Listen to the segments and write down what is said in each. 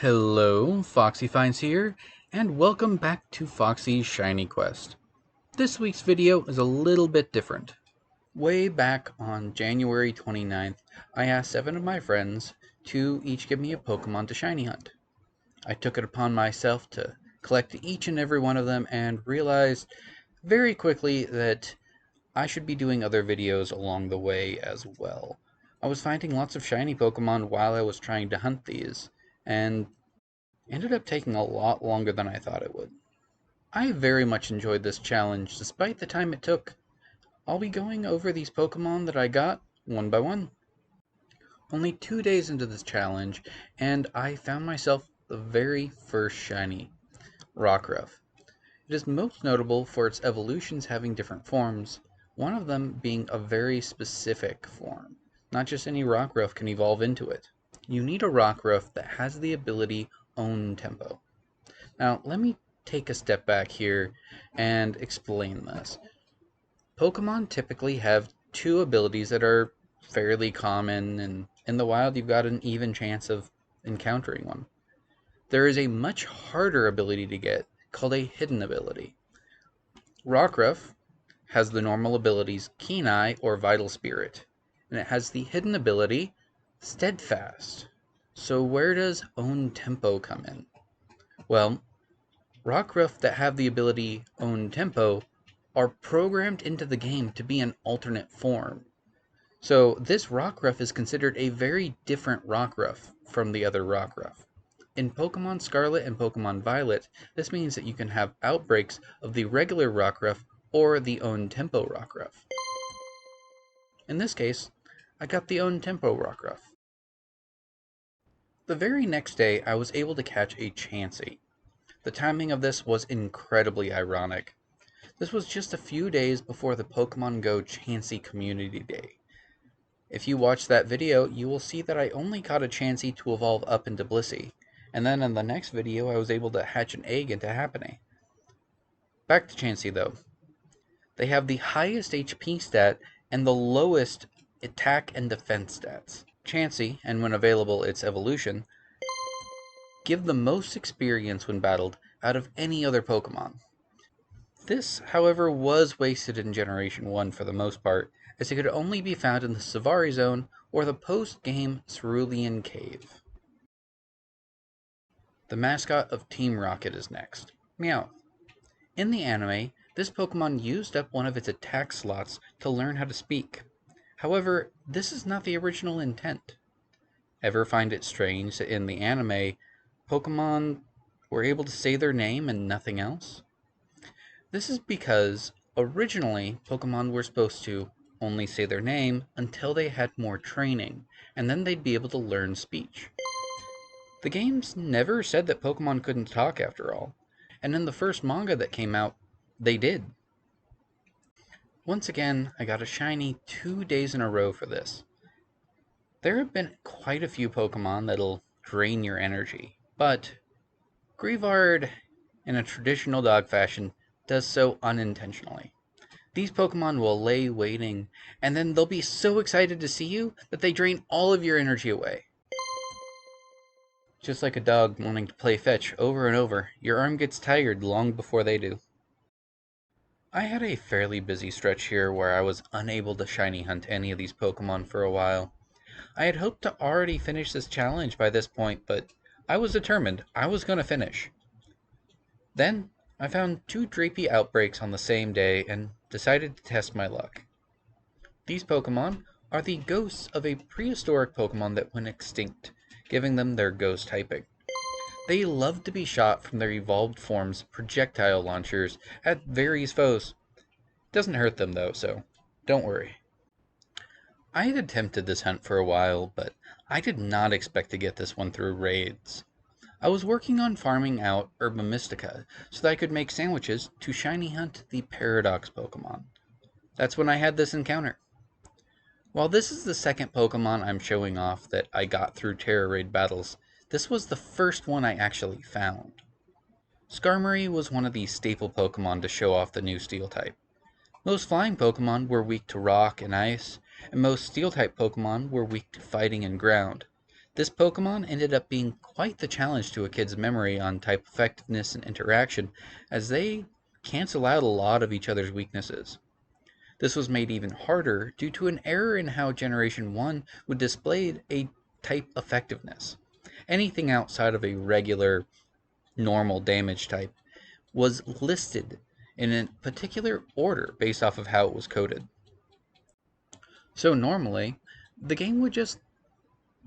Hello, Foxy Finds here, and welcome back to Foxy's Shiny Quest. This week's video is a little bit different. Way back on January 29th, I asked 7 of my friends to each give me a Pokemon to shiny hunt. I took it upon myself to collect each and every one of them and realized very quickly that I should be doing other videos along the way as well. I was finding lots of shiny Pokemon while I was trying to hunt these, and ended up taking a lot longer than I thought it would. I very much enjoyed this challenge despite the time it took. I'll be going over these Pokemon that I got one by one. Only 2 days into this challenge, and I found myself the very first shiny, Rockruff. It is most notable for its evolutions having different forms, one of them being a very specific form. Not just any Rockruff can evolve into it. You need a Rockruff that has the ability Own Tempo. Now, let me take a step back here and explain this. Pokemon typically have two abilities that are fairly common, and in the wild, you've got an even chance of encountering one. There is a much harder ability to get called a hidden ability. Rockruff has the normal abilities Keen Eye or Vital Spirit, and it has the hidden ability Steadfast. So, where does Own Tempo come in? Well, Rockruff that have the ability Own Tempo are programmed into the game to be an alternate form. So this Rockruff is considered a very different Rockruff from the other Rockruff. In Pokemon Scarlet and Pokemon Violet, this means that you can have outbreaks of the regular Rockruff or the Own Tempo Rockruff. In this case, I got the Own Tempo Rockruff. The very next day, I was able to catch a Chansey. The timing of this was incredibly ironic. This was just a few days before the Pokemon Go Chansey Community Day. If you watch that video, you will see that I only caught a Chansey to evolve up into Blissey, and then in the next video I was able to hatch an egg into Happiny. Back to Chansey though. They have the highest HP stat and the lowest attack and defense stats. Chansey, and when available its evolution, give the most experience when battled out of any other Pokemon. This, however, was wasted in Generation 1 for the most part, as it could only be found in the Savari Zone or the post-game Cerulean Cave. The mascot of Team Rocket is next, Meowth. In the anime, this Pokemon used up one of its attack slots to learn how to speak. However, this is not the original intent. Ever find it strange that in the anime, Pokemon were able to say their name and nothing else? This is because originally Pokemon were supposed to only say their name until they had more training, and then they'd be able to learn speech. The games never said that Pokemon couldn't talk after all, and in the first manga that came out, they did. Once again, I got a shiny 2 days in a row for this. There have been quite a few Pokemon that'll drain your energy, but Greavard, in a traditional dog fashion, does so unintentionally. These Pokemon will lay waiting, and then they'll be so excited to see you that they drain all of your energy away. Just like a dog wanting to play fetch over and over, your arm gets tired long before they do. I had a fairly busy stretch here where I was unable to shiny hunt any of these Pokemon for a while. I had hoped to already finish this challenge by this point, but I was determined I was going to finish. Then, I found 2 Drapey outbreaks on the same day and decided to test my luck. These Pokemon are the ghosts of a prehistoric Pokemon that went extinct, giving them their ghost typing. They love to be shot from their evolved forms projectile launchers at various foes. Doesn't hurt them though, so don't worry. I had attempted this hunt for a while, but I did not expect to get this one through raids. I was working on farming out Herba Mystica so that I could make sandwiches to shiny hunt the Paradox Pokemon. That's when I had this encounter. While this is the second Pokemon I'm showing off that I got through Terra Raid battles, this was the first one I actually found. Skarmory was one of the staple Pokemon to show off the new Steel type. Most flying Pokemon were weak to rock and ice, and most Steel type Pokemon were weak to fighting and ground. This Pokemon ended up being quite the challenge to a kid's memory on type effectiveness and interaction, as they cancel out a lot of each other's weaknesses. This was made even harder due to an error in how Generation 1 would display a type effectiveness. Anything outside of a regular, normal damage type was listed in a particular order based off of how it was coded. So normally, the game would just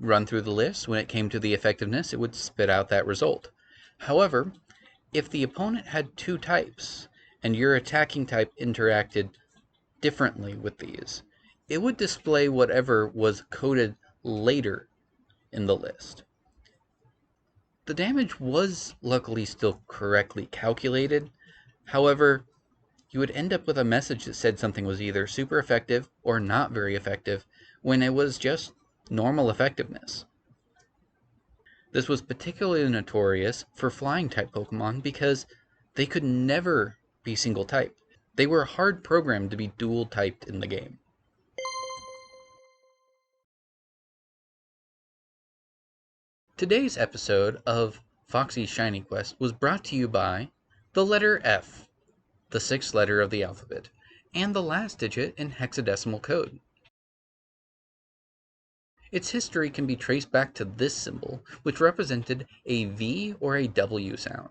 run through the list. When it came to the effectiveness, it would spit out that result. However, if the opponent had two types, and your attacking type interacted differently with these, it would display whatever was coded later in the list. The damage was luckily still correctly calculated. However, you would end up with a message that said something was either super effective or not very effective when it was just normal effectiveness. This was particularly notorious for flying type Pokemon because they could never be single type. They were hard programmed to be dual typed in the game. Today's episode of Foxy's Shiny Quest was brought to you by the letter F, the sixth letter of the alphabet, and the last digit in hexadecimal code. Its history can be traced back to this symbol, which represented a V or a W sound.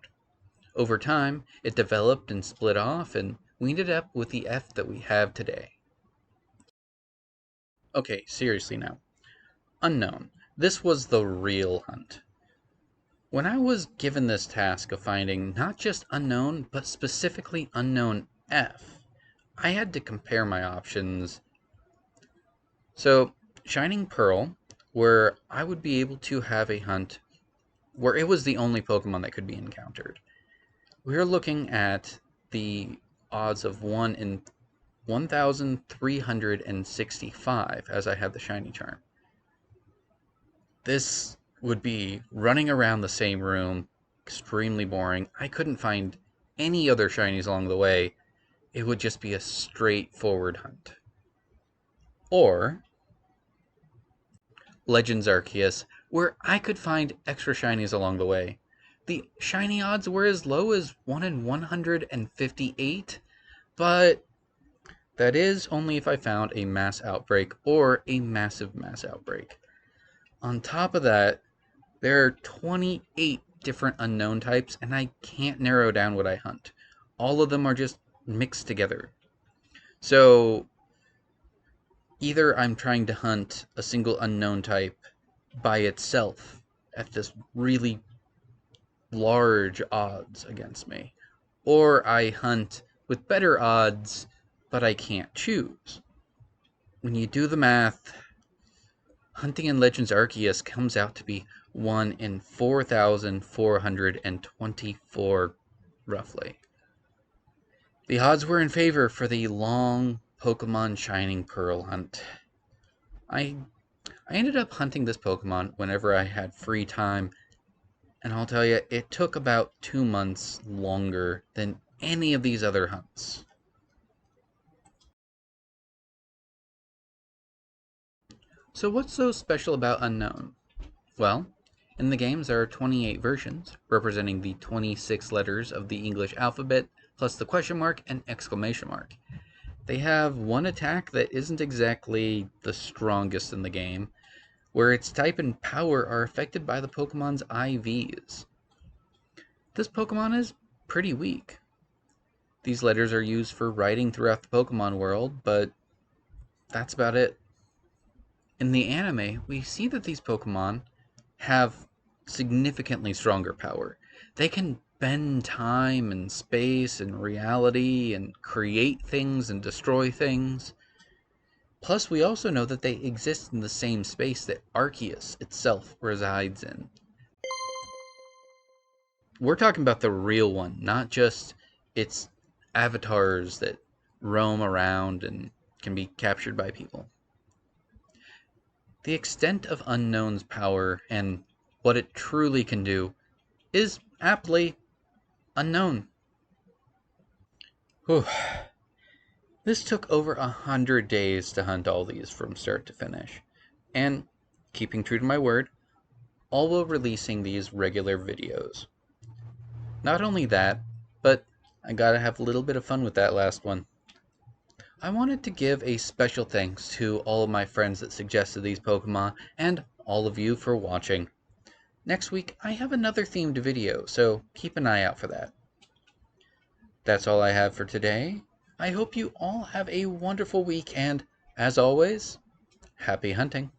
Over time, it developed and split off, and we ended up with the F that we have today. Okay, seriously now. Unknown. This was the real hunt. When I was given this task of finding not just unknown, but specifically unknown F, I had to compare my options. So, Shining Pearl, where I would be able to have a hunt where it was the only Pokemon that could be encountered. We're looking at the odds of 1 in 1,365 as I have the Shiny Charm. This would be running around the same room, extremely boring. I couldn't find any other shinies along the way. It would just be a straightforward hunt. Or Legends Arceus, where I could find extra shinies along the way. The shiny odds were as low as 1 in 158, but that is only if I found a mass outbreak or a massive mass outbreak. On top of that, there are 28 different unknown types, and I can't narrow down what I hunt. All of them are just mixed together. So, either I'm trying to hunt a single unknown type by itself at this really large odds against me, or I hunt with better odds, but I can't choose. When you do the math, hunting in Legends Arceus comes out to be 1 in 4,424, roughly. The odds were in favor for the long Pokemon Shining Pearl hunt. I ended up hunting this Pokemon whenever I had free time, and I'll tell you, it took about 2 months longer than any of these other hunts. So what's so special about Unknown? Well, in the games there are 28 versions, representing the 26 letters of the English alphabet, plus the question mark and exclamation mark. They have one attack that isn't exactly the strongest in the game, where its type and power are affected by the Pokemon's IVs. This Pokemon is pretty weak. These letters are used for writing throughout the Pokemon world, but that's about it. In the anime, we see that these Pokemon have significantly stronger power. They can bend time and space and reality and create things and destroy things. Plus, we also know that they exist in the same space that Arceus itself resides in. We're talking about the real one, not just its avatars that roam around and can be captured by people. The extent of Unknown's power and what it truly can do is aptly unknown. Whew. This took over 100 days to hunt all these from start to finish. And, keeping true to my word, all while releasing these regular videos. Not only that, but I gotta have a little bit of fun with that last one. I wanted to give a special thanks to all of my friends that suggested these Pokemon, and all of you for watching. Next week, I have another themed video, so keep an eye out for that. That's all I have for today. I hope you all have a wonderful week, and as always, happy hunting.